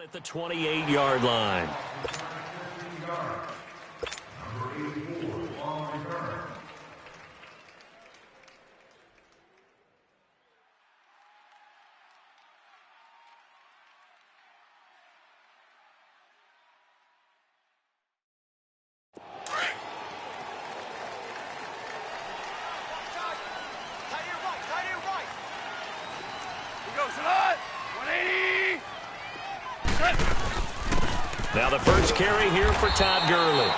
At the 28-yard line. Now the first carry here for Todd Gurley.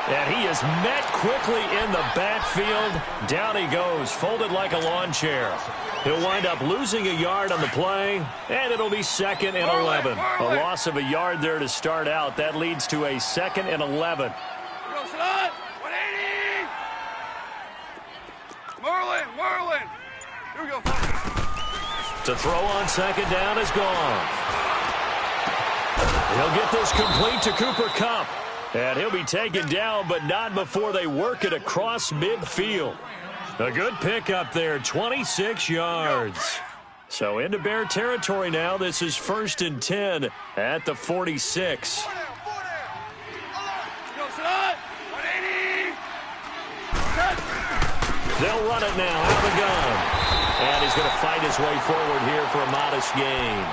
And he is met quickly in the backfield. Down he goes, folded like a lawn chair. He'll wind up losing a yard on the play, and it'll be 2nd and 11. A loss of a yard there to start out. That leads to a 2nd and 11. Marlin. Here we go. To throw on 2nd down is gone. He'll get this complete to Cooper Kupp. And he'll be taken down, but not before they work it across midfield. A good pickup there, 26 yards. So into Bear territory now. This is 1st and 10 at the 46. They'll run it now out of the gun. And he's going to fight his way forward here for a modest gain.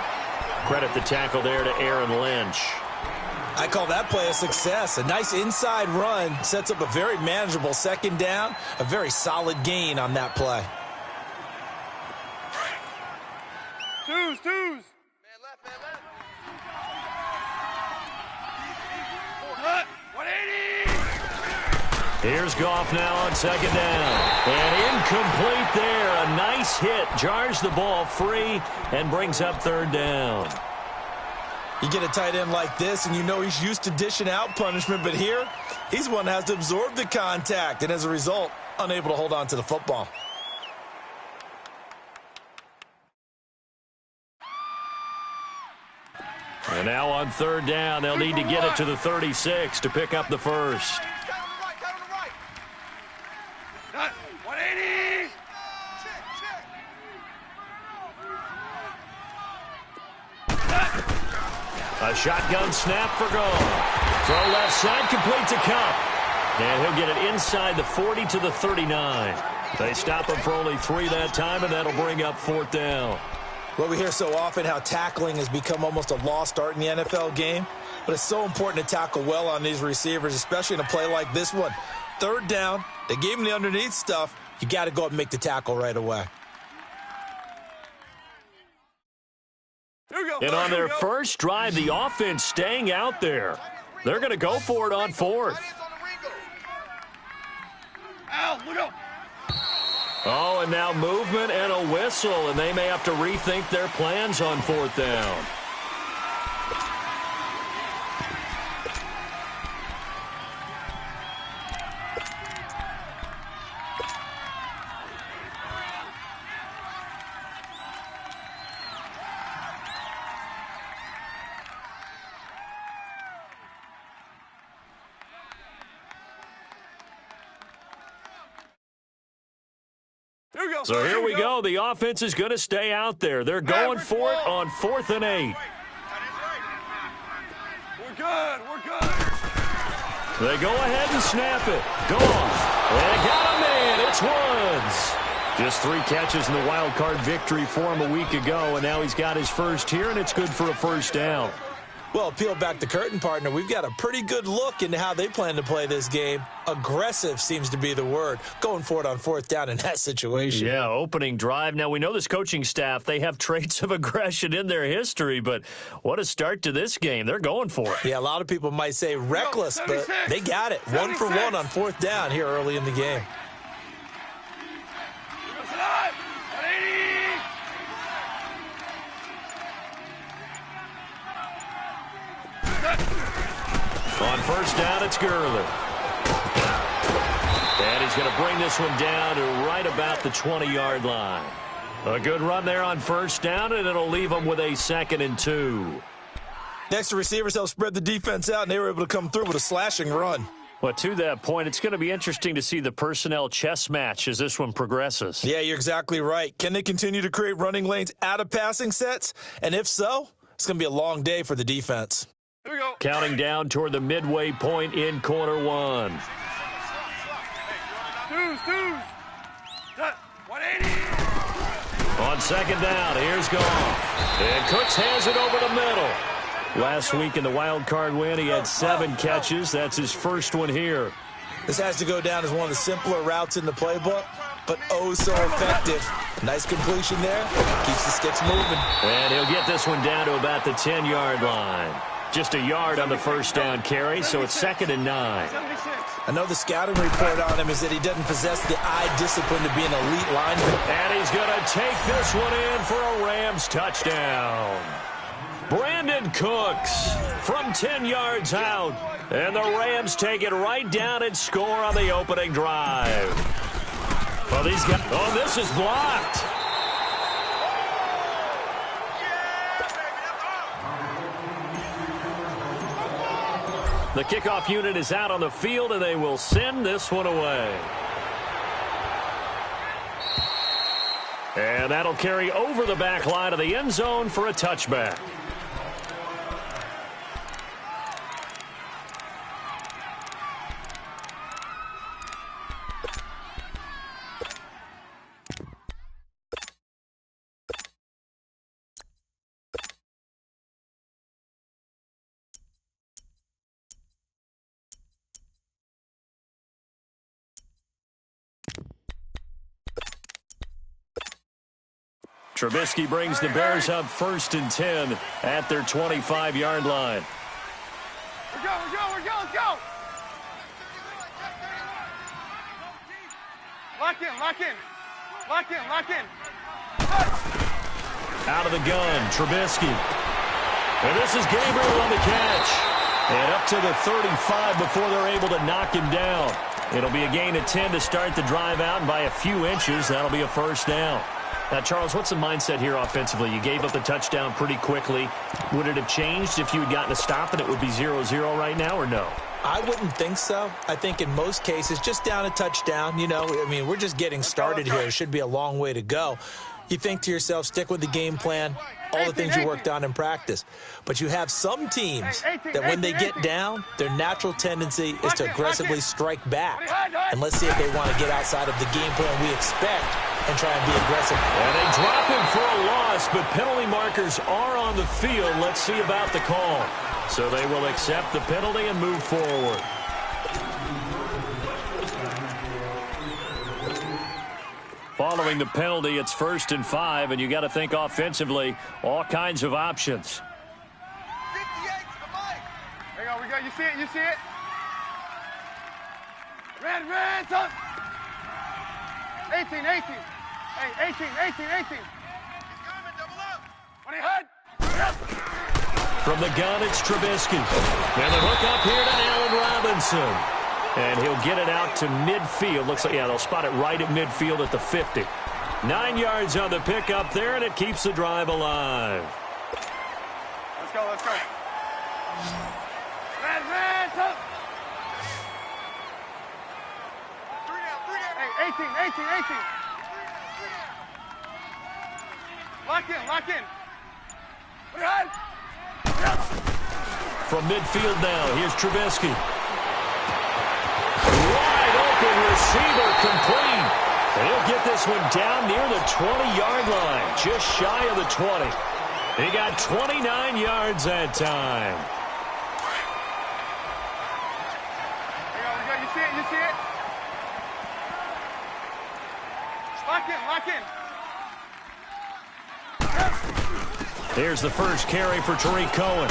Credit the tackle there to Aaron Lynch. I call that play a success. A nice inside run sets up a very manageable 2nd down. A very solid gain on that play. Twos. Man left. Cut. 180. Here's Goff now on 2nd down. And incomplete there. A nice hit. Jars the ball free and brings up 3rd down. You get a tight end like this, and you know he's used to dishing out punishment, but here, he's one that has to absorb the contact, and as a result, unable to hold on to the football. And now on 3rd down, they'll need to get it to the 36 to pick up the first. 180. A shotgun snap for goal. Throw left side, complete to Kupp. And he'll get it inside the 40 to the 39. They stop him for only 3 that time, and that'll bring up 4th down. Well, we hear so often how tackling has become almost a lost art in the NFL game, but it's so important to tackle well on these receivers, especially in a play like this one. 3rd down, they gave him the underneath stuff. You got to go up and make the tackle right away. And on their first drive, the offense staying out there. They're going to go for it on 4th. Oh, and now movement and a whistle, and they may have to rethink their plans on 4th down. So here we go. The offense is going to stay out there. They're going for it on 4th and 8. We're good. They go ahead and snap it. Gone. They got a man. It's Woods. Just 3 catches in the wild card victory for him a week ago, and now he's got his first here, and it's good for a 1st down. Well, peel back the curtain, partner. We've got a pretty good look into how they plan to play this game. Aggressive seems to be the word. Going for it on 4th down in that situation. Yeah, opening drive. Now, we know this coaching staff, they have traits of aggression in their history, but what a start to this game. They're going for it. Yeah, a lot of people might say reckless, but they got it. 1 for 1 on 4th down here early in the game. On 1st down, it's Gurley. And he's going to bring this one down to right about the 20-yard line. A good run there on 1st down, and it'll leave them with a 2nd and 2. Next, the receivers helped spread the defense out, and they were able to come through with a slashing run. Well, to that point, it's going to be interesting to see the personnel chess match as this one progresses. Yeah, you're exactly right. Can they continue to create running lanes out of passing sets? And if so, It's going to be a long day for the defense. Here we go. Counting down toward the midway point in quarter one. Twos. Cut. 180. On second down, here's Goff. And Cooks has it over the middle. Last week in the wild card win, he had 7 catches. That's his first one here. This has to go down as one of the simpler routes in the playbook, but oh so effective. Nice completion there. Keeps the sticks moving. And he'll get this one down to about the 10-yard line. Just a yard on the first down carry, so it's 2nd and 9. I know the scouting report on him is that he doesn't possess the eye discipline to be an elite lineman. And he's going to take this one in for a Rams touchdown. Brandon Cooks from 10 yards out. And the Rams take it right down and score on the opening drive. Well, these guys... Oh, this is blocked. The kickoff unit is out on the field, and they will send this one away. And that'll carry over the back line of the end zone for a touchback. Trubisky brings the Bears up 1st and 10 at their 25-yard line. We're go. Let's go. Lock in. Out of the gun, Trubisky. And this is Gabriel on the catch. And up to the 35 before they're able to knock him down. It'll be a gain of 10 to start the drive out, and by a few inches, that'll be a first down. Now, Charles, what's the mindset here offensively? You gave up the touchdown pretty quickly. Would it have changed if you had gotten a stop and it would be 0-0 right now, or no? I wouldn't think so. I think in most cases, just down a touchdown, we're just getting started here. It should be a long way to go. You think to yourself, stick with the game plan, all the things you worked on in practice. But you have some teams that when they get down, their natural tendency is to aggressively strike back. And let's see if they want to get outside of the game plan we expect and try and be aggressive. And they drop him for a loss, but penalty markers are on the field. Let's see about the call. So they will accept the penalty and move forward. Following the penalty, it's 1st and 5, and you got to think offensively, all kinds of options. 58 to the mic. There we go. You see it? Red, son. 18. Hey, 18. He's coming, double up. When he head. From the gun, it's Trubisky. And the hook up here to Allen Robinson. And he'll get it out to midfield. Looks like, they'll spot it right at midfield at the 50. 9 yards on the pickup there, and it keeps the drive alive. Let's go. Red, up. 3 down. Hey, 18. Lock in. From midfield now, here's Trubisky. Wide open receiver complete. And he'll get this one down near the 20-yard line, just shy of the 20. He got 29 yards that time. You see it? Lock in. Here's the first carry for Tariq Cohen.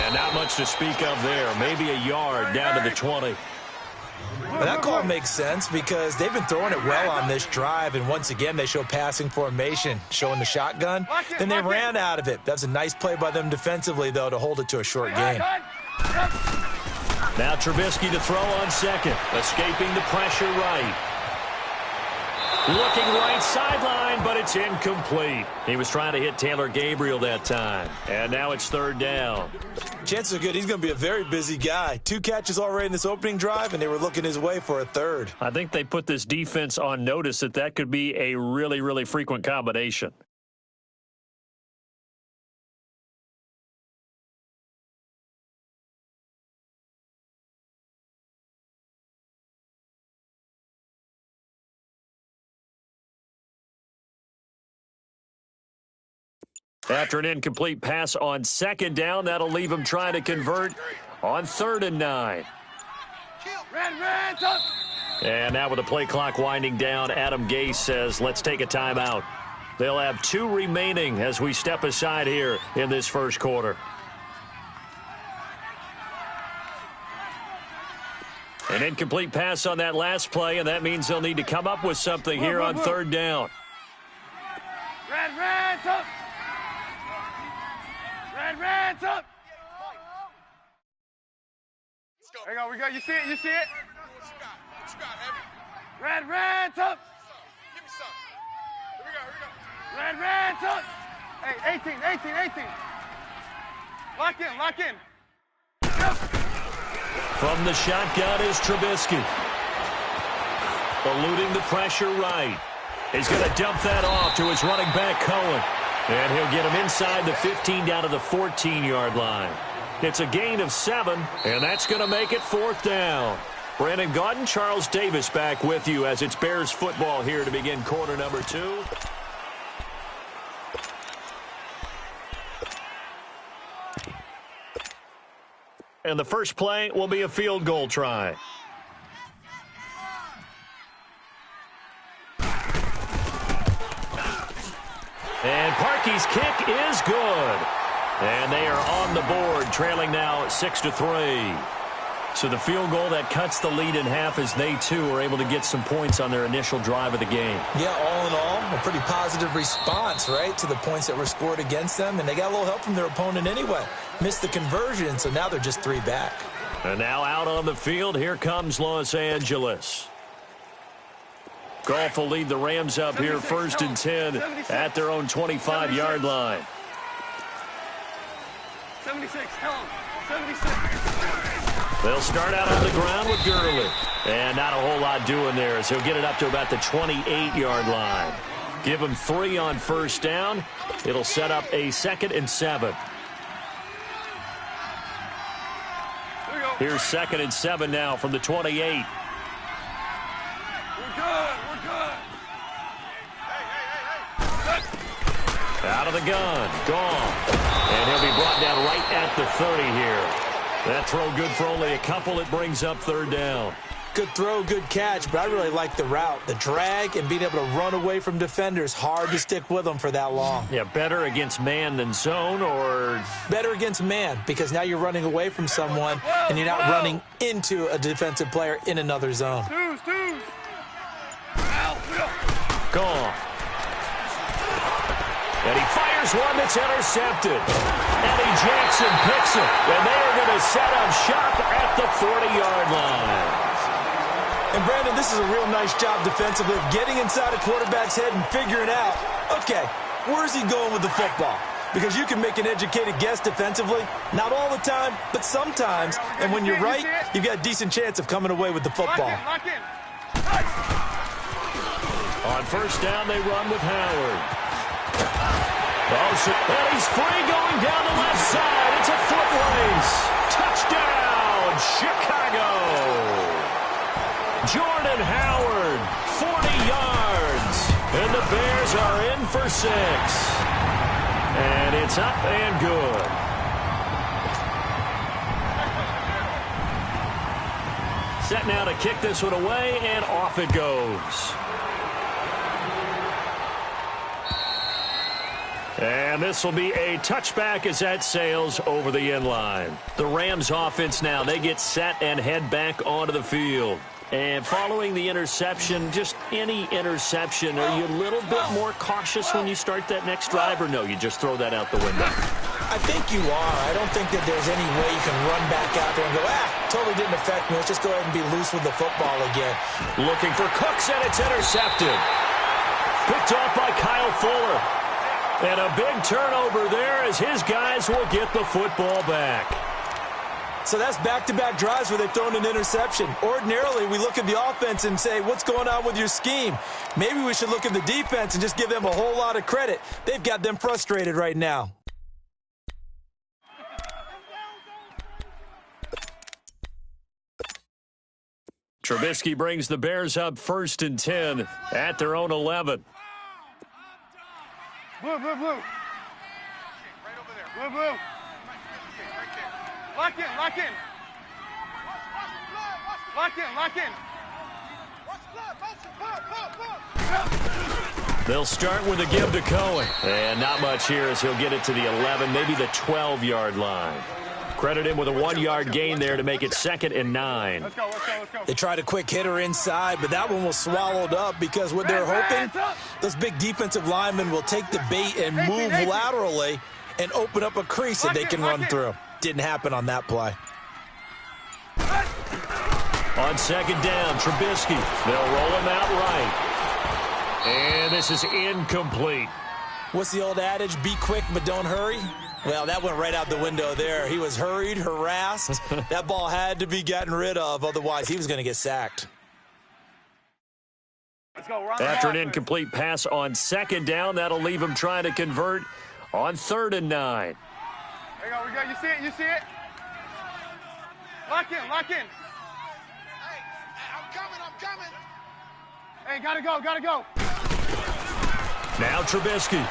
And not much to speak of there. Maybe a yard down to the 20. Well, that call makes sense because they've been throwing it well on this drive, and once again they show passing formation, showing the shotgun. Then they ran out of it. That's a nice play by them defensively, though, to hold it to a short game. Now Trubisky to throw on second, escaping the pressure right. Looking right sideline, but it's incomplete. He was trying to hit Taylor Gabriel that time. And now it's 3rd down. Chances are good he's going to be a very busy guy. 2 catches already in this opening drive, and they were looking his way for a 3rd. I think they put this defense on notice that could be a really, really frequent combination. After an incomplete pass on second down, that'll leave him trying to convert on 3rd and 9. And now with the play clock winding down, Adam Gase says, let's take a timeout. They'll have 2 remaining as we step aside here in this first quarter. An incomplete pass on that last play, and that means they'll need to come up with something here on 3rd down. Red's up! Red's up! There you go, we go. You see it? You see it? Red's up! Give me some. Here we go. Red's up! Hey, 18. Lock in. From the shotgun is Trubisky. Eluding the pressure right. He's going to dump that off to his running back, Cohen. And he'll get him inside the 15 down to the 14-yard line. It's a gain of 7, and that's going to make it 4th down. Brandon Gaudin, Charles Davis back with you as it's Bears football here to begin quarter number 2. And the first play will be a field goal try. And Parkey's kick is good. And they are on the board, trailing now 6-3. So the field goal that cuts the lead in half as they, too, are able to get some points on their initial drive of the game. Yeah, all in all, a pretty positive response, right, to the points that were scored against them. And they got a little help from their opponent anyway. Missed the conversion, so now they're just 3 back. And now out on the field, here comes Los Angeles. Goff will lead the Rams up here 1st and 10 at their own 25-yard line. 76, tell him. 76. They'll start out on the ground with Gurley. And not a whole lot doing there as he'll get it up to about the 28-yard line. Give him 3 on 1st down. It'll set up a 2nd and 7. Here's 2nd and 7 now from the 28. We're good. Out of the gun. Gone. And he'll be brought down right at the 30 here. That throw good for only a couple. It brings up 3rd down. Good throw, good catch, but I really like the route. The drag and being able to run away from defenders. Hard to stick with them for that long. Yeah, better against man than zone, or? Better against man, because now you're running away from someone and you're not running into a defensive player in another zone. Gone. And he fires one that's intercepted. Eddie Jackson picks it. And they are going to set up shop at the 40-yard line. And, Brandon, this is a real nice job defensively of getting inside a quarterback's head and figuring out, okay, where's he going with the football? Because you can make an educated guess defensively. Not all the time, but sometimes. And when you're right, you've got a decent chance of coming away with the football. Lock in. On 1st down, they run with Howard. And he's free going down the left side. It's a foot race. Touchdown, Chicago. Jordan Howard, 40 yards. And the Bears are in for 6. And it's up and good. Set now to kick this one away, and off it goes. And this will be a touchback as that sails over the end line. The Rams offense now, they get set and head back onto the field. And following the interception, just any interception, are you a little bit more cautious when you start that next drive, or no, you just throw that out the window? I think you are. I don't think that there's any way you can run back out there and go, totally didn't affect me. Let's just go ahead and be loose with the football again. Looking for Cooks, and it's intercepted. Picked off by Kyle Fuller. And a big turnover there as his guys will get the football back. So that's back-to-back drives where they've thrown an interception. Ordinarily, we look at the offense and say, what's going on with your scheme? Maybe we should look at the defense and just give them a whole lot of credit. They've got them frustrated right now. Trubisky brings the Bears up 1st and 10 at their own 11. Blue. Blue, blue. Right there. Lock in, lock in. Lock in, lock in. They'll start with a give to Cohen. And not much here as he'll get it to the 11, maybe the 12-yard line. Credit him with a 1-yard gain there to make it 2nd and 9. Let's go, let's go, let's go. They tried a quick hitter inside, but that one was swallowed up because what they're hoping, those big defensive linemen will take the bait and move laterally and open up a crease that they can run through. Didn't happen on that play. On 2nd down, Trubisky. They'll roll him out right. And this is incomplete. What's the old adage? Be quick, but don't hurry. Well, that went right out the window there. He was hurried, harassed. That ball had to be gotten rid of, otherwise he was going to get sacked. Let's go. After an incomplete pass on 2nd down, that'll leave him trying to convert on 3rd and 9. There you go, we go. You see it, you see it? Lock in, lock in. Hey, I'm coming. Hey, gotta go, gotta go. Now Trubisky.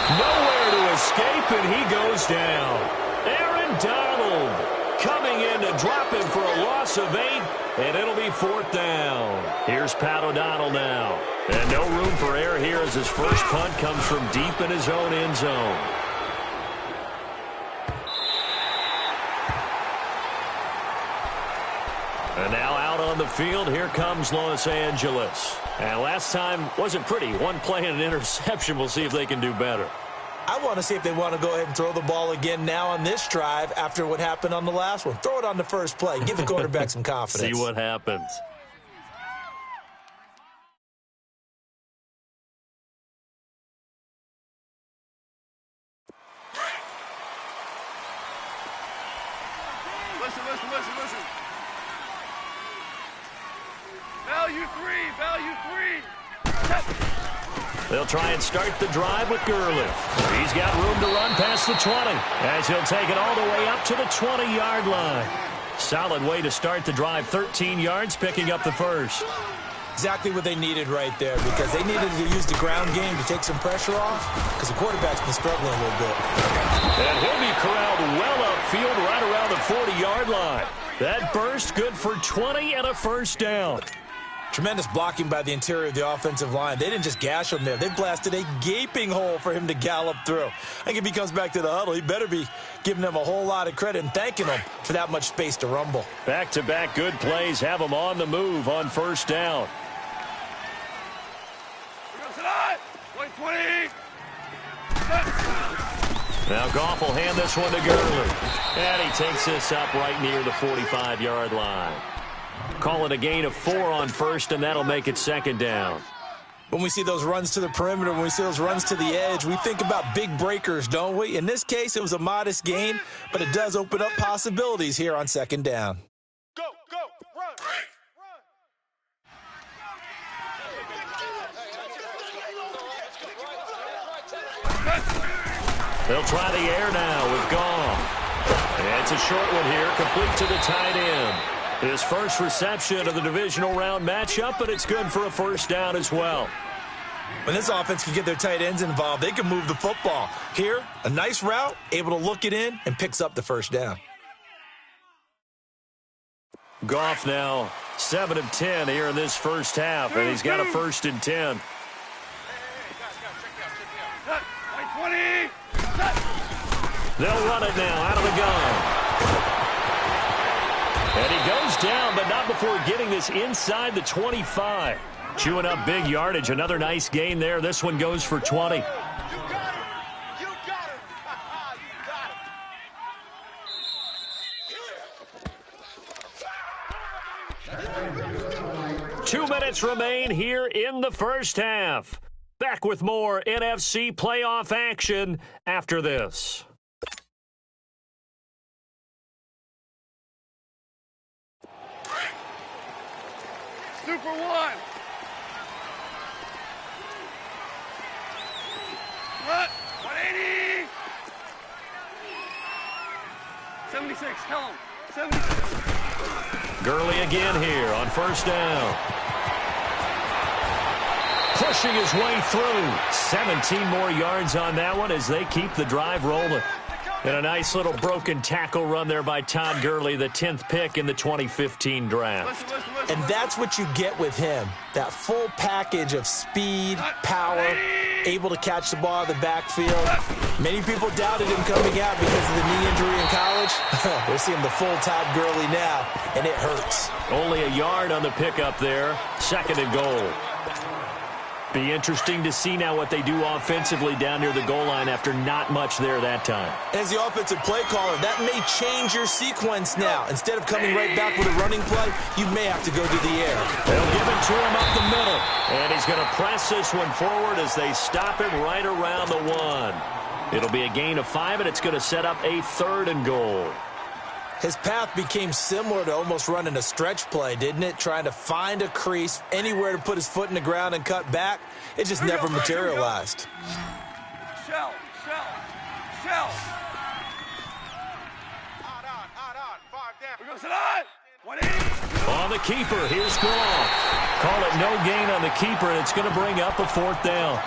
Nowhere to escape, and he goes down. Aaron Donald coming in to drop him for a loss of 8, and it'll be 4th down. Here's Pat O'Donnell now. And no room for error here as his first punt comes from deep in his own end zone. And now out on the field, here comes Los Angeles. And last time wasn't pretty. One play and an interception. We'll see if they can do better. I want to see if they want to go ahead and throw the ball again now on this drive after what happened on the last one. Throw it on the first play. Give the quarterback some confidence. See what happens. Listen. Value three. They'll try and start the drive with Gurley. He's got room to run past the 20 as he'll take it all the way up to the 20-yard line. Solid way to start the drive. 13 yards, picking up the first. Exactly what they needed right there, because they needed to use the ground game to take some pressure off, because the quarterback's been struggling a little bit. And he'll be corralled well upfield right around the 40-yard line. That burst good for 20 and a first down. Tremendous blocking by the interior of the offensive line. They didn't just gash him there. They blasted a gaping hole for him to gallop through. I think if he comes back to the huddle, he better be giving them a whole lot of credit and thanking them for that much space to rumble. Back-to-back good plays have them on the move on first down. Now Goff will hand this one to Gurley. And he takes this up right near the 45-yard line. Call it a gain of 4 on first, and that'll make it 2nd down. When we see those runs to the perimeter, when we see those runs to the edge, we think about big breakers, don't we? In this case, it was a modest gain, but it does open up possibilities here on 2nd down. Go, run. They'll try the air now with Goff. And it's a short one here, complete to the tight end. His first reception of the divisional round matchup, but it's good for a first down as well. When this offense can get their tight ends involved, they can move the football. Here, a nice route, able to look it in, and picks up the first down. Goff now 7 of 10 here in this first half, and he's got a 1st and 10. They'll run it now out of the gun. And he goes down, but not before getting this inside the 25. Chewing up big yardage. Another nice gain there. This one goes for 20. You got it. You got it. 2 minutes remain here in the first half. Back with more NFC playoff action after this. Super one. What? 180. 76. Tell him. 76. Gurley again here on first down. pushing his way through. 17 more yards on that one as they keep the drive rolling. And a nice little broken tackle run there by Todd Gurley, the 10th pick in the 2015 draft. And that's what you get with him, that full package of speed, power, able to catch the ball in the backfield. Many people doubted him coming out because of the knee injury in college. They're seeing the full Todd Gurley now, and it hurts. Only a yard on the pickup there, 2nd and goal. Be interesting to see now what they do offensively down near the goal line after not much there that time. As the offensive play caller, that may change your sequence now. Instead of coming right back with a running play, you may have to go to the air. They'll give it to him up the middle. And he's going to press this one forward as they stop him right around the 1. It'll be a gain of 5, and it's going to set up a 3rd and goal. His path became similar to almost running a stretch play, didn't it? Trying to find a crease, anywhere to put his foot in the ground and cut back. It just never materialized. Shell. Odd. 5 down. We go slide. 180. On the keeper, here's Gronk. Call it no gain on the keeper, and it's going to bring up a 4th down.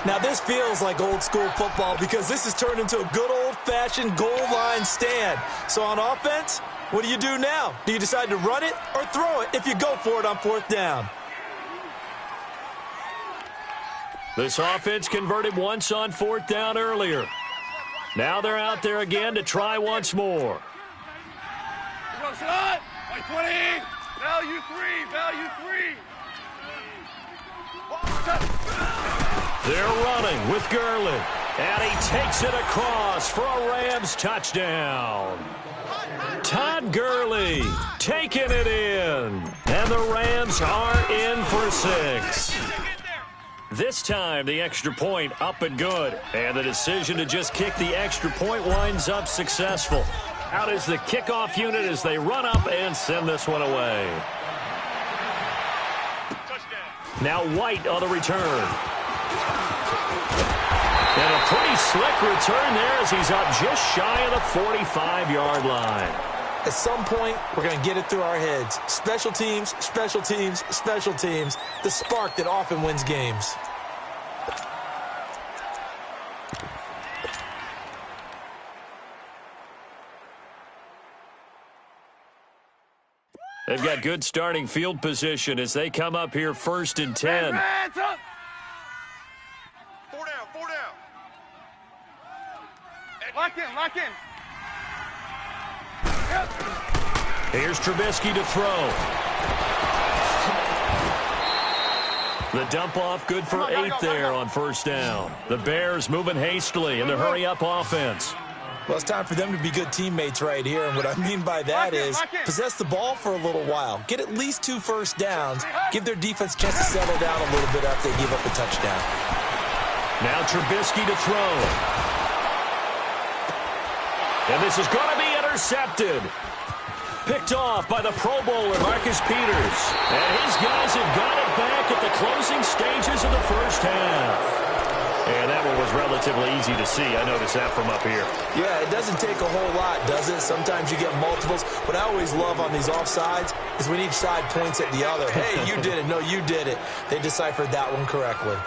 Now, this feels like old-school football because this has turned into a good old-fashioned goal line stand. So on offense, what do you do now? Do you decide to run it or throw it if you go for it on 4th down? This offense converted once on 4th down earlier. Now they're out there again to try once more. We go slide. 20. Value 3. They're running with Gurley. And he takes it across for a Rams touchdown. Todd Gurley taking it in. And the Rams are in for 6. This time, the extra point up and good. And the decision to just kick the extra point winds up successful. Out is the kickoff unit as they run up and send this one away. Now White on the return. And a pretty slick return there as he's up just shy of the 45-yard line. At some point, we're going to get it through our heads. Special teams, the spark that often wins games. They've got good starting field position as they come up here 1st and 10. Hands up. 4 down. Lock in. Yep. Here's Trubisky to throw. The dump off good for 8 there on 1st down. The Bears moving hastily in the hurry-up offense. Well, it's time for them to be good teammates right here, and what I mean by that is possess the ball for a little while. Get at least 2 first downs. Give their defense a chance to settle down a little bit after they give up a touchdown. Now Trubisky to throw. And this is going to be intercepted. Picked off by the Pro Bowler, Marcus Peters. And his guys have got it back at the closing stages of the 1st half. And that one was relatively easy to see. I noticed that from up here. Yeah, it doesn't take a whole lot, does it? Sometimes you get multiples. What I always love on these offsides is when each side points at the other. Hey, you did it. No, you did it. They deciphered that one correctly.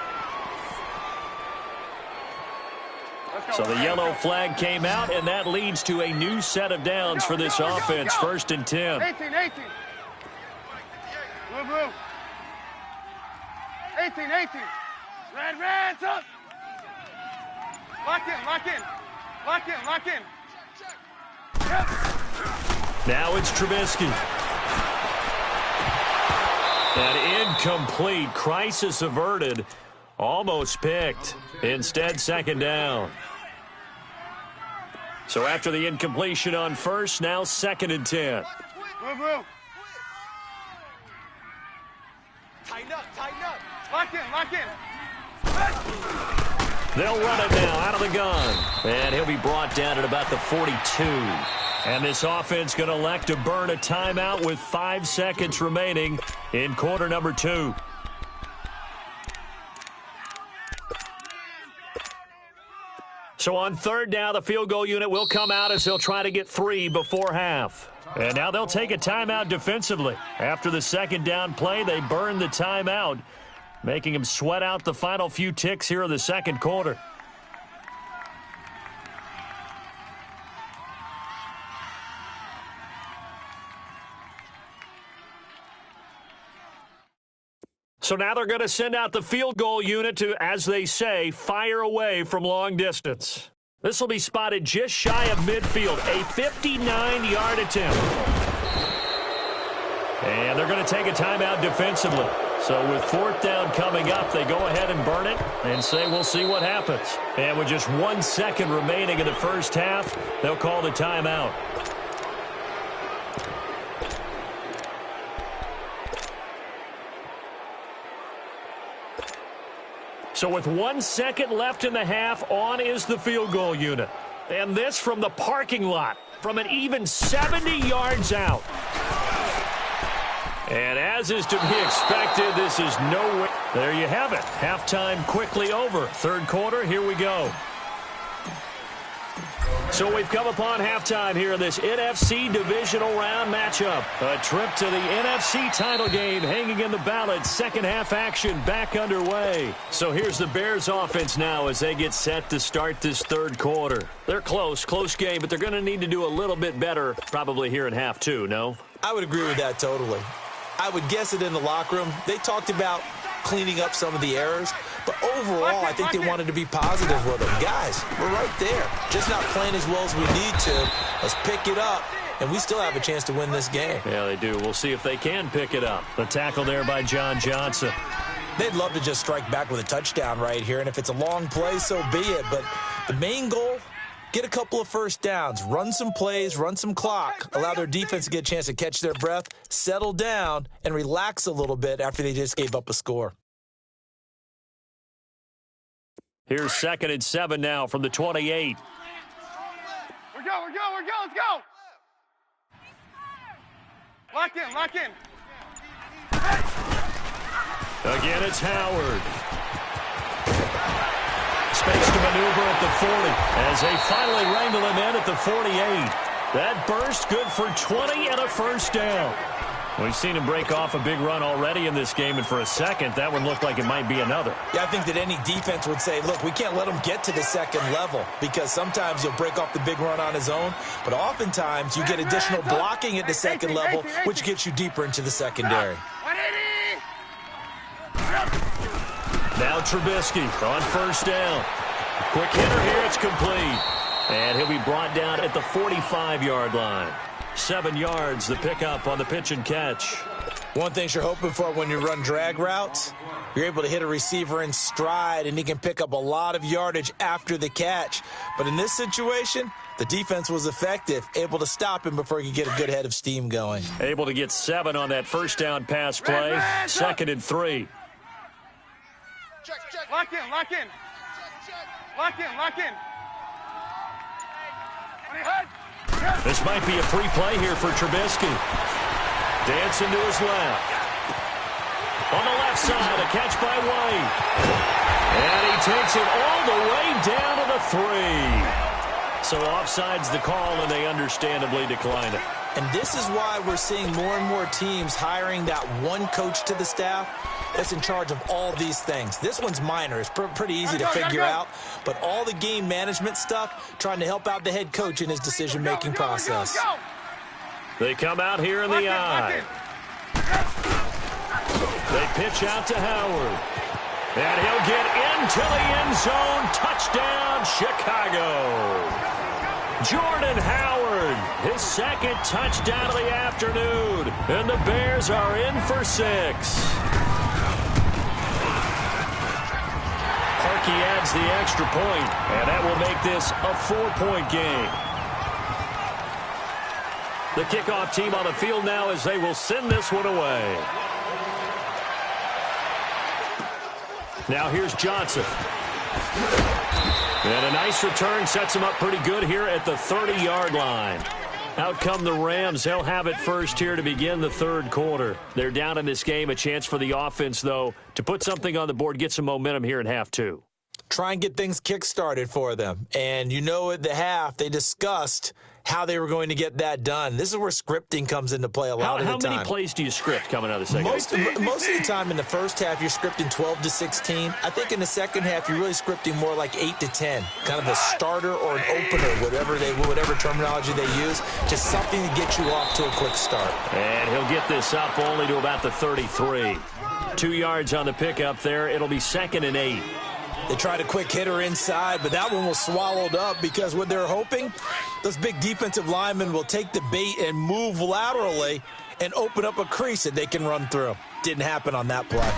So the yellow flag came out, and that leads to a new set of downs for this offense. 1st and 10. 18. Move. 18. Red, up. Lock in. Yep. Now it's Trubisky. An incomplete, crisis averted, almost picked. Instead, 2nd down. So after the incompletion on 1st, now 2nd and 10. Move. Tighten up. Lock in. They'll run it now out of the gun. And he'll be brought down at about the 42. And this offense going to elect to burn a timeout with 5 seconds remaining in quarter number 2. So on 3rd down, the field goal unit will come out as they'll try to get 3 before half. And now they'll take a timeout defensively. After the 2nd down play, they burn the timeout. making him sweat out the final few ticks here in the second quarter. So now they're going to send out the field goal unit to, as they say, fire away from long distance. This will be spotted just shy of midfield, a 59-yard attempt. And they're going to take a timeout defensively. So with fourth down coming up, they go ahead and burn it and say we'll see what happens. And with just 1 second remaining in the first half, they'll call the timeout. So with 1 second left in the half, on is the field goal unit. And this from the parking lot, from an even 70 yards out. And as is to be expected, this is no way. There you have it. Halftime quickly over. Third quarter, here we go. So we've come upon halftime here in this NFC divisional round matchup. A trip to the NFC title game hanging in the balance. Second half action back underway. So here's the Bears offense now as they get set to start this third quarter. They're close game, but they're going to need to do a little bit better probably here in half two, no? I would agree with that totally. I would guess it in the locker room. They talked about cleaning up some of the errors, but overall, I think they wanted to be positive with them. Guys, we're right there. Just not playing as well as we need to. Let's pick it up, and we still have a chance to win this game. Yeah, they do. We'll see if they can pick it up. The tackle there by John Johnson. They'd love to just strike back with a touchdown right here, and if it's a long play, so be it. But the main goal, get a couple of first downs, run some plays, run some clock, allow their defense to get a chance to catch their breath, settle down, and relax a little bit after they just gave up a score. Here's 2nd and 7 now from the 28. We're go, let's go! Lock in. Again, it's Howard. Space to maneuver at the 40 as they finally wrangle him in at the 48. That burst good for 20 and a first down. We've seen him break off a big run already in this game, and for a second, that one looked like it might be another. Yeah, I think that any defense would say, look, we can't let him get to the second level because sometimes he'll break off the big run on his own, but oftentimes you get additional blocking at the second level, which gets you deeper into the secondary. Now Trubisky on first down. Quick hitter here, it's complete. And he'll be brought down at the 45-yard line. 7 yards, the pickup on the pitch and catch. One thing you're hoping for when you run drag routes, you're able to hit a receiver in stride, and he can pick up a lot of yardage after the catch. But in this situation, the defense was effective, able to stop him before he could get a good head of steam going. Able to get 7 on that first down pass play. 2nd and 3. Check. Lock in. This might be a free play here for Trubisky. Dancing to his left. On the left side, a catch by White. And he takes it all the way down to the 3. So offside's the call, and they understandably decline it. And this is why we're seeing more and more teams hiring that one coach to the staff that's in charge of all these things. This one's minor. It's pretty easy to figure out. But all the game management stuff, trying to help out the head coach in his decision-making process. They come out here in the eye. They pitch out to Howard. And he'll get into the end zone. Touchdown, Chicago. Jordan Howard, his second touchdown of the afternoon. And the Bears are in for 6. Parkey adds the extra point, and that will make this a 4-point game. The kickoff team on the field now as they will send this one away. Now here's Johnson. And a nice return sets him up pretty good here at the 30-yard line. Out come the Rams. They'll have it first here to begin the third quarter. They're down in this game. A chance for the offense, though, to put something on the board, get some momentum here in half two. Try and get things kick-started for them. And you know at the half, they discussed how they were going to get that done. This is where scripting comes into play a lot of the time. How many plays do you script coming out of the second half? Most of the time in the first half, you're scripting 12 to 16. I think in the second half, you're really scripting more like 8 to 10. Kind of a starter or an opener, whatever terminology they use. Just something to get you off to a quick start. And he'll get this up only to about the 33. 2 yards on the pickup there. It'll be 2nd and 8. They tried a quick hitter inside, but that one was swallowed up because what they're hoping, those big defensive linemen will take the bait and move laterally and open up a crease that they can run through. Didn't happen on that play.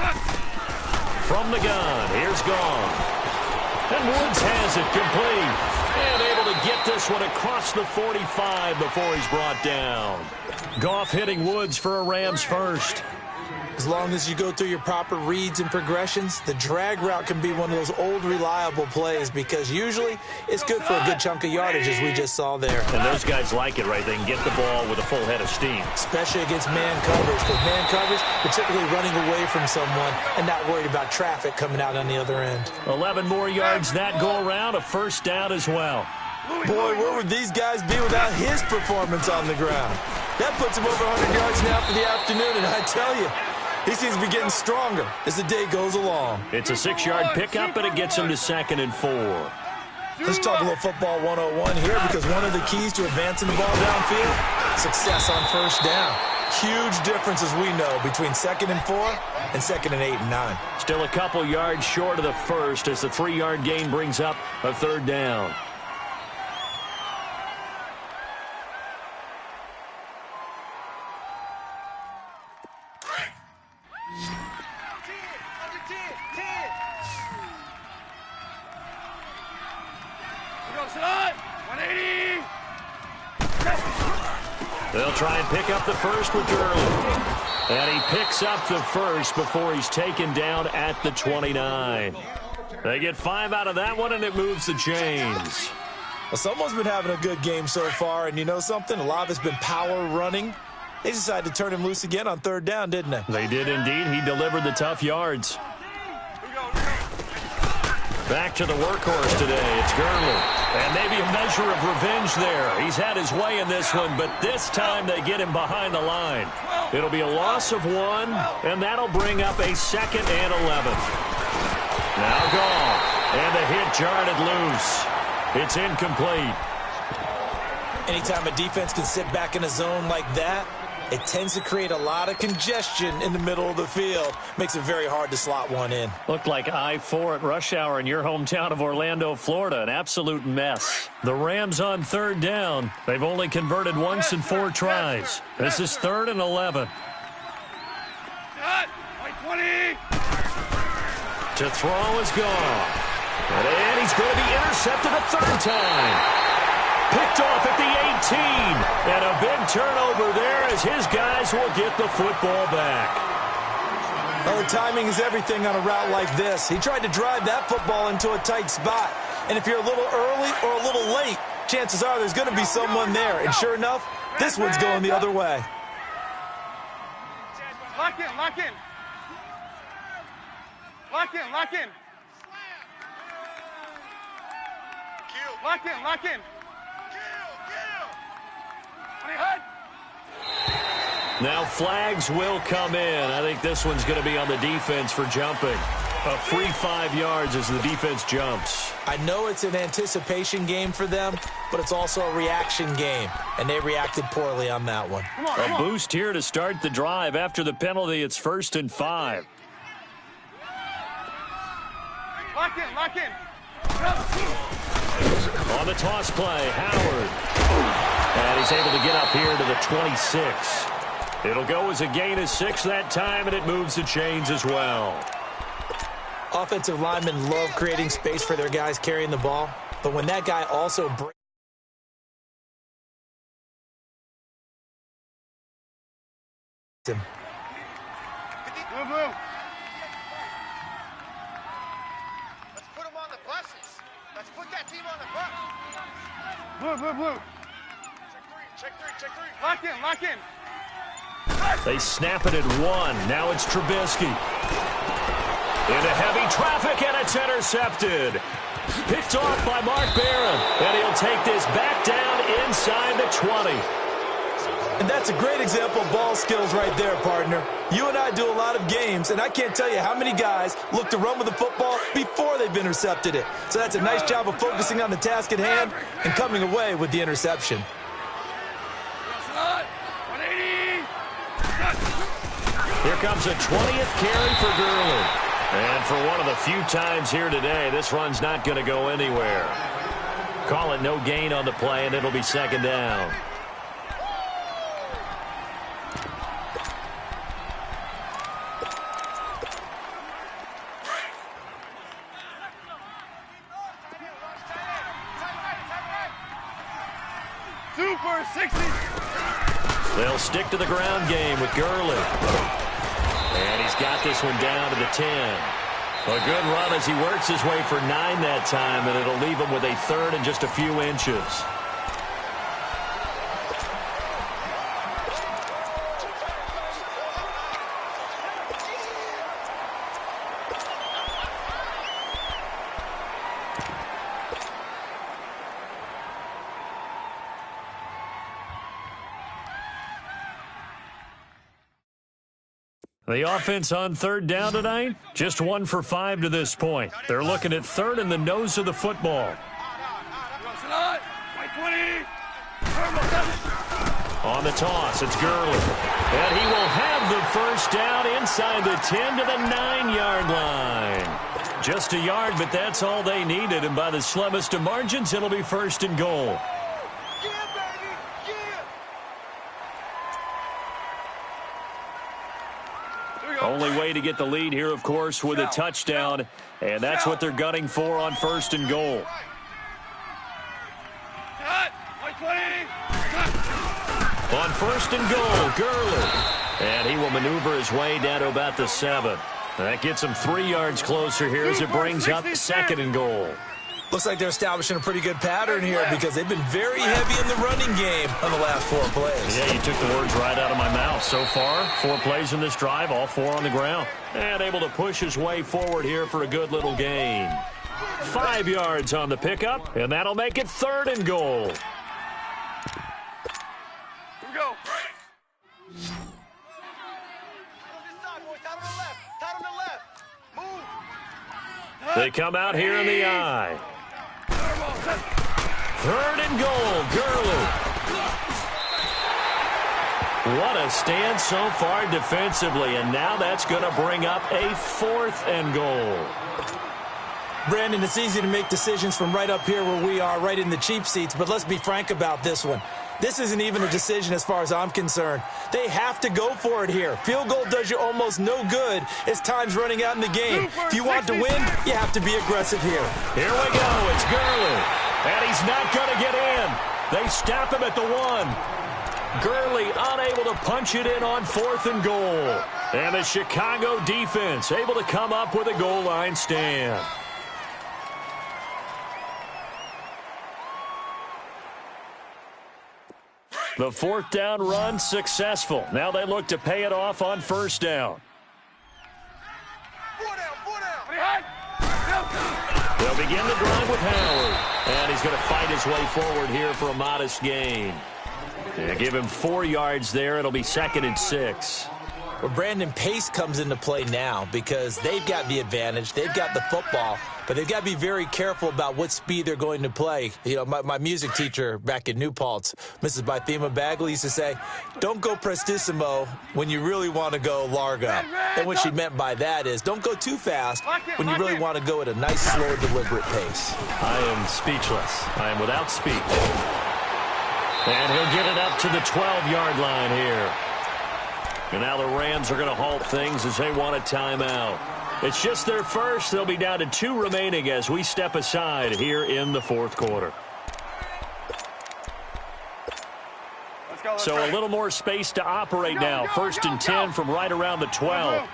From the gun, here's Goff. And Woods has it complete. And able to get this one across the 45 before he's brought down. Goff hitting Woods for a Rams first. As long as you go through your proper reads and progressions, the drag route can be one of those old reliable plays because usually it's good for a good chunk of yardage, as we just saw there. And those guys like it, right? They can get the ball with a full head of steam. Especially against man coverage. With man coverage, you're typically running away from someone and not worried about traffic coming out on the other end. 11 more yards that go around, a first down as well. Boy, where would these guys be without his performance on the ground? That puts him over 100 yards now for the afternoon, and I tell you, he seems to be getting stronger as the day goes along. It's a 6-yard pickup, and it gets him to 2nd and 4. Let's talk a little football 101 here because one of the keys to advancing the ball downfield, success on first down. Huge difference, as we know, between 2nd and 4 and 2nd and 8 and 9. Still a couple yards short of the first as the 3-yard gain brings up a 3rd down. They'll try and pick up the first with Gurley. And he picks up the first before he's taken down at the 29. They get 5 out of that one, and it moves the chains. Well, someone's been having a good game so far, and you know something? A lot of it's been power running. They decided to turn him loose again on 3rd down, didn't they? They did indeed. He delivered the tough yards. Back to the workhorse today. It's Gurley. And maybe a measure of revenge there. He's had his way in this one, but this time they get him behind the line. It'll be a loss of 1, and that'll bring up a 2nd and 11. Now Goff. And the hit jarred it loose. It's incomplete. Anytime a defense can sit back in a zone like that, it tends to create a lot of congestion in the middle of the field. Makes it very hard to slot one in. Looked like I-4 at rush hour in your hometown of Orlando, Florida. An absolute mess. The Rams on 3rd down. They've only converted once in 4 tries. This is 3rd and 11. To throw is Goff. And he's going to be intercepted a 3rd time. Picked off at the 18. And a big turnover there as his guys will get the football back. Well, the timing is everything on a route like this. He tried to drive that football into a tight spot. And if you're a little early or a little late, chances are there's going to be someone there. And sure enough, this one's going the other way. Lock in, lock in. Lock in, lock in. Lock in, lock in. Now flags will come in. I think this one's going to be on the defense for jumping. A free 5 yards as the defense jumps. I know it's an anticipation game for them, but it's also a reaction game, and they reacted poorly on that one. A boost here to start the drive. After the penalty, it's 1st and 5. Lock in, lock in. On the toss play, Howard. And he's able to get up here to the 26. It'll go as a gain of 6 that time, and it moves the chains as well. Offensive linemen love creating space for their guys carrying the ball, but when that guy also breaks him. Blue. Let's put them on the buses. Let's put that team on the bus. Blue. Check three. Lock in. They snap it at 1. Now it's Trubisky. Into heavy traffic, and it's intercepted. Picked off by Mark Barron, and he'll take this back down inside the 20. And that's a great example of ball skills right there, partner. You and I do a lot of games, and I can't tell you how many guys look to run with the football before they've intercepted it. So that's a nice job of focusing on the task at hand and coming away with the interception. Here comes a 20th carry for Gurley. And for one of the few times here today, this run's not going to go anywhere. Call it no gain on the play, and it'll be second down. Super 60. They'll stick to the ground game with Gurley. And he's got this one down to the 10. A good run as he works his way for 9 that time, and it'll leave him with a third and just a few inches. The offense on third down tonight, just 1 for 5 to this point. They're looking at third in the nose of the football. On the toss, it's Gurley. And he will have the first down inside the 10 to the 9-yard line. Just a yard, but that's all they needed. And by the slimmest of margins, it'll be first and goal. Only way to get the lead here, of course, with a touchdown, and that's what they're gunning for on first and goal. On first and goal, Gurley. And he will maneuver his way down to about the 7. That gets him 3 yards closer here as it brings up second and goal. Looks like they're establishing a pretty good pattern here because they've been very heavy in the running game on the last 4 plays. Yeah, you took the words right out of my mouth. So far, 4 plays in this drive, all 4 on the ground. And able to push his way forward here for a good little gain. 5 yards on the pickup, and that'll make it third and goal. Here we go. They come out here in the eye. Third and goal, Gurley. What a stand so far defensively, and now that's going to bring up a 4th and goal. Brandon, it's easy to make decisions from right up here where we are, right in the cheap seats, but let's be frank about this one. This isn't even a decision as far as I'm concerned. They have to go for it here. Field goal does you almost no good as time's running out in the game. If you want to win, you have to be aggressive here. Here we go. It's Gurley. And he's not going to get in. They stop him at the 1. Gurley unable to punch it in on 4th and goal. And the Chicago defense able to come up with a goal line stand. The 4th down run successful. Now they look to pay it off on first down. They'll begin the drive with Howard. And he's going to fight his way forward here for a modest gain. Yeah, give him 4 yards there. It'll be 2nd and 6. Well, Brandon, pace comes into play now because they've got the advantage. They've got the football, but they've got to be very careful about what speed they're going to play. You know, my music teacher back in New Paltz, Mrs. Bythema Bagley, used to say, don't go prestissimo when you really want to go largo. And what she meant by that is don't go too fast when you really want to go at a nice, slow, deliberate pace. I am speechless. I am without speech. And he'll get it up to the 12-yard line here. And now the Rams are going to halt things as they want a timeout. It's just their first. They'll be down to 2 remaining as we step aside here in the 4th quarter. So a little more space to operate now. 1st and 10 from right around the 12.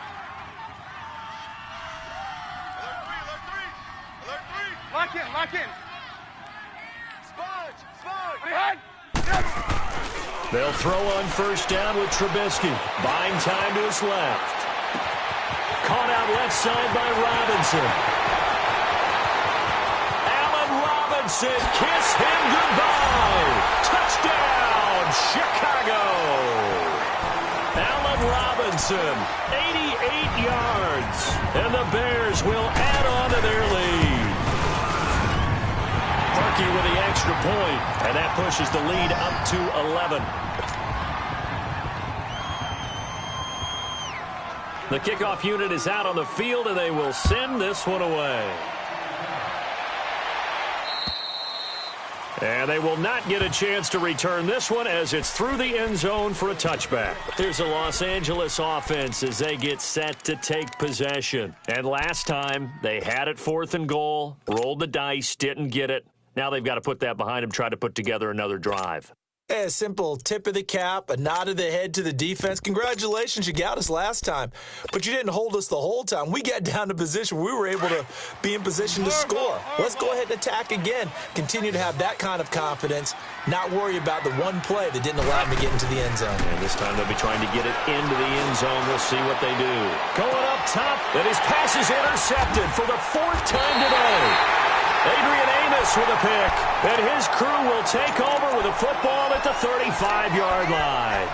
Lock in. Sponge. They'll throw on first down with Trubisky. Buying time to his left. Caught out left side by Robinson. Allen Robinson, kiss him goodbye. Touchdown, Chicago. Allen Robinson, 88 yards. And the Bears will add on to their lead. Parkey with the extra point, and that pushes the lead up to 11. The kickoff unit is out on the field, and they will send this one away. And they will not get a chance to return this one as it's through the end zone for a touchback. Here's the Los Angeles offense as they get set to take possession. And last time, they had it 4th and goal, rolled the dice, didn't get it. Now they've got to put that behind them, try to put together another drive. A simple tip of the cap, a nod of the head to the defense. Congratulations, you got us last time. But you didn't hold us the whole time. We got down to position where we were able to be in position to score. Let's go ahead and attack again. Continue to have that kind of confidence, not worry about the one play that didn't allow them to get into the end zone. And this time they'll be trying to get it into the end zone. We'll see what they do. Going up top, and his pass is intercepted for the 4th time today. Adrian Amos with a pick, and his crew will take over with a football at the 35-yard line.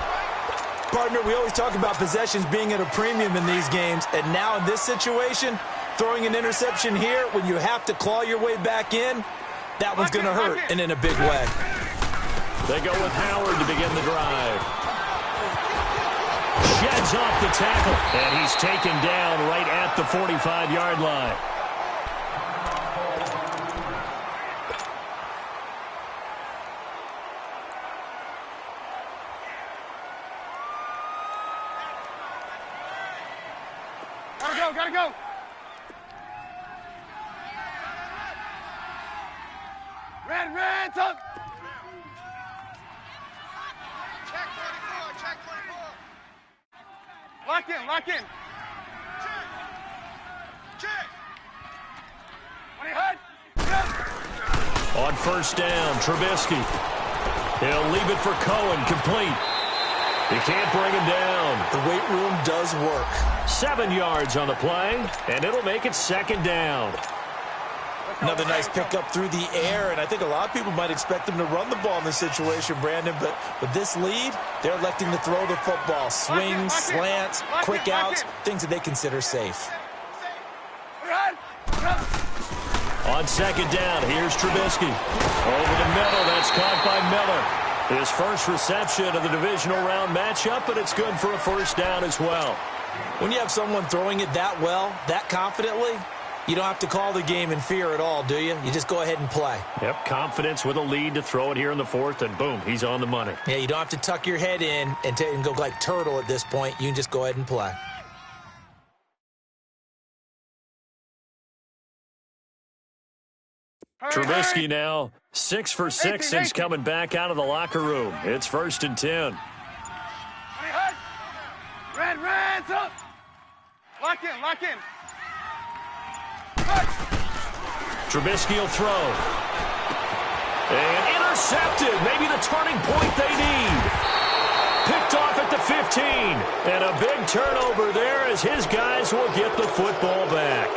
Partner, we always talk about possessions being at a premium in these games, and now in this situation, throwing an interception here when you have to claw your way back in, that one's going to hurt, and in a big way. They go with Howard to begin the drive. Sheds off the tackle, and he's taken down right at the 45-yard line. Gotta go. Red, up. Check 24, check 24. Lock in. Check. On your head. On first down, Trubisky. He'll leave it for Cohen, complete. He can't bring him down. The weight room does work. 7 yards on the play, and it'll make it 2nd down. Another nice pickup through the air, and I think a lot of people might expect them to run the ball in this situation, Brandon, but with this lead, they're electing to throw the football. Swings, slants, quick outs, things that they consider safe. On 2nd down, here's Trubisky. Over the middle, that's caught by Miller. His first reception of the divisional round matchup, but it's good for a 1st down as well. When you have someone throwing it that well, that confidently, you don't have to call the game in fear at all, do you? You just go ahead and play. Yep, confidence with a lead to throw it here in the 4th, and boom, he's on the money. Yeah, you don't have to tuck your head in and go like turtle at this point. You can just go ahead and play. Trubisky now 6 for 6 since coming back out of the locker room. It's 1st and 10. Red, up. Lock in. Trubisky will throw. And intercepted. Maybe the turning point they need. Picked off at the 15. And a big turnover there as his guys will get the football back.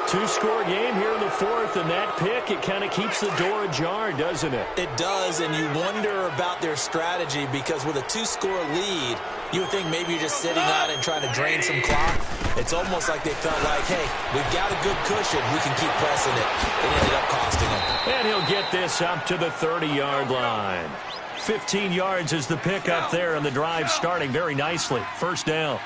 2-score game here in the 4th, and that pick, it kind of keeps the door ajar, doesn't it? It does, and you wonder about their strategy because with a 2-score lead, you would think maybe you're just sitting on it and trying to drain some clock. It's almost like they felt like, hey, we've got a good cushion. We can keep pressing it. It ended up costing them. And he'll get this up to the 30-yard line. 15 yards is the pick up there, and the drive starting very nicely. 1st down.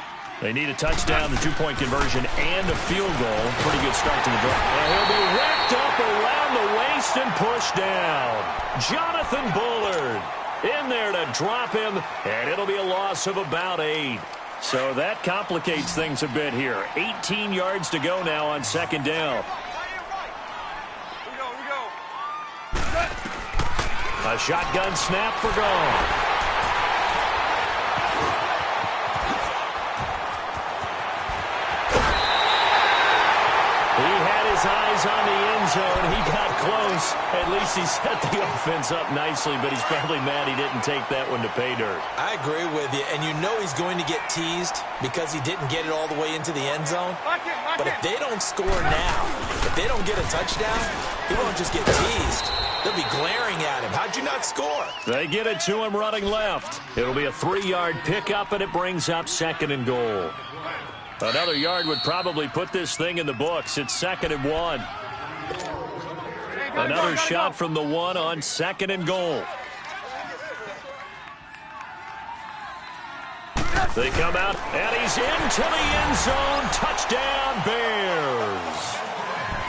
They need a touchdown, the 2-point conversion, and a field goal. Pretty good start to the drive. And he'll be wrapped up around the waist and pushed down. Jonathan Bullard in there to drop him, and it'll be a loss of about 8. So that complicates things a bit here. 18 yards to go now on 2nd down. We go. A shotgun snap for gone. He had his eyes on the end zone. He got close. At least he set the offense up nicely, but he's probably mad he didn't take that one to pay dirt. I agree with you, and you know he's going to get teased because he didn't get it all the way into the end zone. But if they don't score now, if they don't get a touchdown, he won't just get teased. They'll be glaring at him. How'd you not score? They get it to him running left. It'll be a 3-yard pickup, and it brings up 2nd and goal. Another yard would probably put this thing in the books. It's 2nd and 1. Another shot from the 1 on 2nd and goal. They come out, and he's into the end zone. Touchdown, Bears.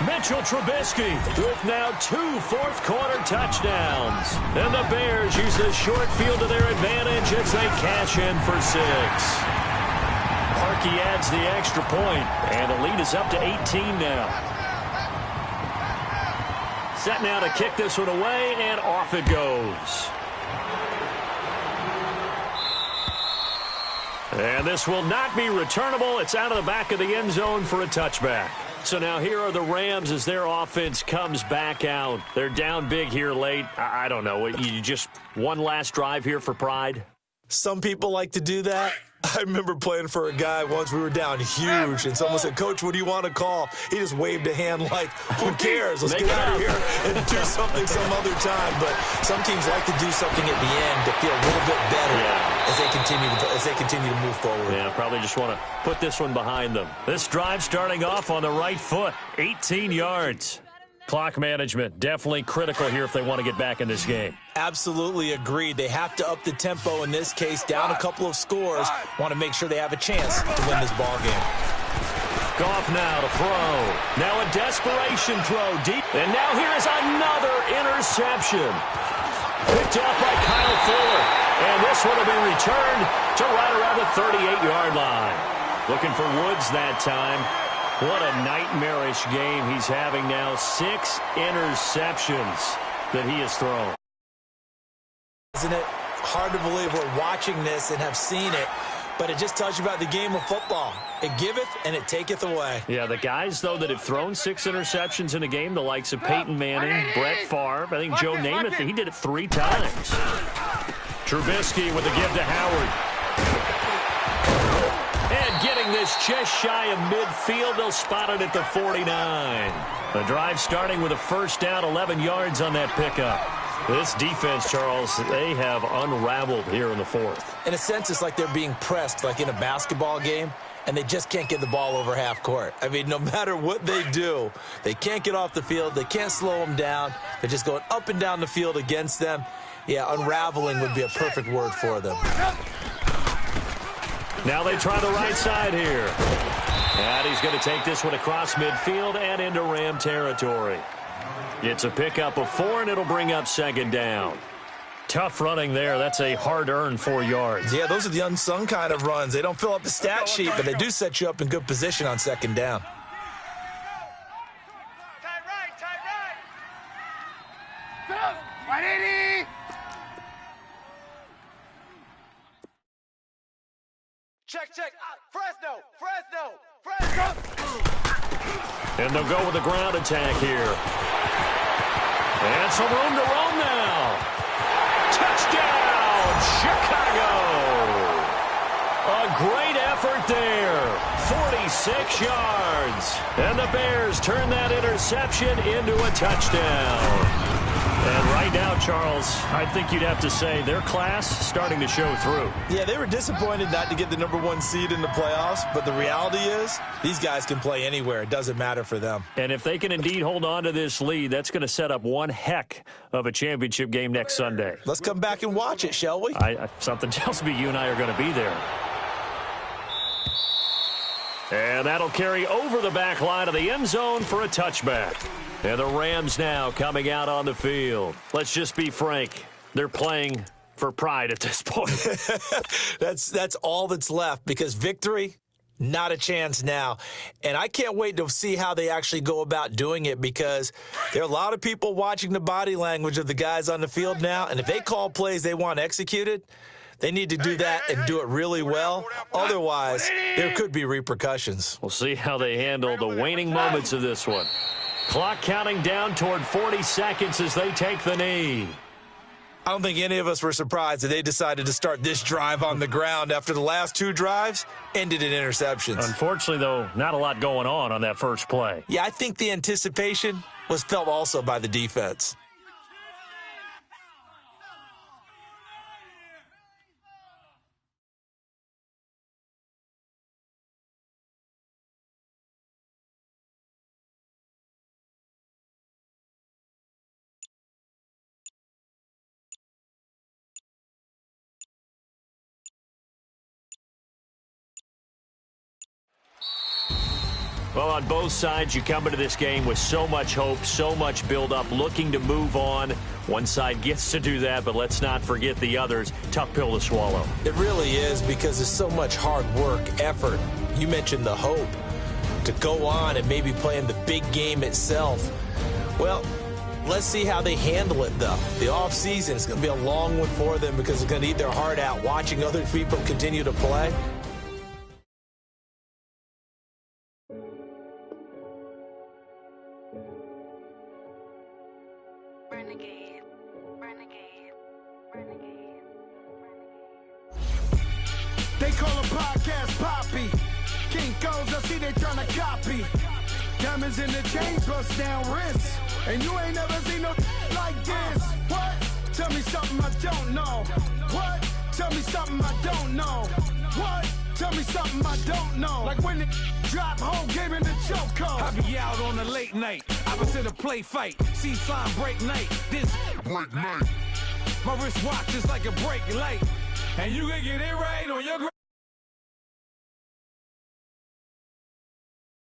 Mitchell Trubisky with now 2 fourth-quarter touchdowns. And the Bears use the short field to their advantage as they cash in for 6. Harkey adds the extra point, and the lead is up to 18 now. Set now to kick this one away, and off it goes. And this will not be returnable. It's out of the back of the end zone for a touchback. So now here are the Rams as their offense comes back out. They're down big here late. I don't know. You just one last drive here for pride? Some people like to do that. I remember playing for a guy once. We were down huge, and someone said, "Coach, what do you want to call?" He just waved a hand like, "Who cares? Let's get out of here and do something some other time." But some teams like to do something at the end to feel a little bit better as they continue to move forward. Yeah, probably just want to put this one behind them. This drive starting off on the right foot, 18 yards. Clock management, definitely critical here if they want to get back in this game. Absolutely agreed. They have to up the tempo in this case, down a couple of scores. Want to make sure they have a chance to win this ball game. Goff now to throw. Now a desperation throw deep. And now here is another interception. Picked up by Kyle Fuller. And this one will be returned to right around the 38-yard line. Looking for Woods that time. What a nightmarish game he's having now. 6 interceptions that he has thrown. Isn't it hard to believe we're watching this and have seen it, but it just tells you about the game of football. It giveth and it taketh away. Yeah, the guys, though, that have thrown 6 interceptions in a game, the likes of Peyton Manning, Brett Favre, I think Joe Namath, he did it 3 times. Trubisky with a give to Howard. And getting this just shy of midfield, they'll spot it at the 49. The drive starting with a first down, 11 yards on that pickup. This defense, Charles, they have unraveled here in the 4th. In a sense, it's like they're being pressed, like in a basketball game, and they just can't get the ball over half court. I mean, no matter what they do, they can't get off the field. They can't slow them down. They're just going up and down the field against them. Yeah, unraveling would be a perfect word for them. Now they try the right side here. And he's going to take this one across midfield and into Ram territory. It's a pickup of 4, and it'll bring up 2nd down. Tough running there. That's a hard-earned 4 yards. Yeah, those are the unsung kind of runs. They don't fill up the stat sheet, but they do set you up in good position on 2nd down. Check. Fresno. And they'll go with the ground attack here. And some room to roam now. Touchdown, Chicago. A great effort there. 46 yards. And the Bears turn that interception into a touchdown. And right now, Charles, I think you'd have to say their class starting to show through. Yeah, they were disappointed not to get the #1 seed in the playoffs, but the reality is these guys can play anywhere. It doesn't matter for them. And if they can indeed hold on to this lead, that's going to set up one heck of a championship game next Sunday. Let's come back and watch it, shall we? Something tells me you and I are going to be there. And that'll carry over the back line of the end zone for a touchback. And the Rams now coming out on the field. Let's just be frank. They're playing for pride at this point. That's all that's left, because victory, not a chance now. And I can't wait to see how they actually go about doing it, because there are a lot of people watching the body language of the guys on the field now. And if they call plays they want executed, they need to do that and do it really well. Otherwise, there could be repercussions. We'll see how they handle the waning moments of this one. Clock counting down toward 40 seconds as they take the knee. I don't think any of us were surprised that they decided to start this drive on the ground after the last 2 drives ended in interceptions. Unfortunately, though, not a lot going on that first play. Yeah, I think the anticipation was felt also by the defense. Well, on both sides, you come into this game with so much hope, so much build-up, looking to move on. One side gets to do that, but let's not forget the others. Tough pill to swallow. It really is, because there's so much hard work, effort. You mentioned the hope to go on and maybe play in the big game itself. Well, let's see how they handle it, though. The offseason is going to be a long one for them because they're going to eat their heart out watching other people continue to play. They call a podcast Poppy. Kinkos, I see they tryna copy. Diamonds in the chains, bust down wrists. And you ain't never seen no like this. What? Tell me something I don't know. What? Tell me something I don't know. What? Tell me something I don't know. Like when the drop home, gave in the chokehold. I be out on a late night, opposite a play fight. See sign break night, this break night. My wristwatch is like a brake light. And you can get it right on your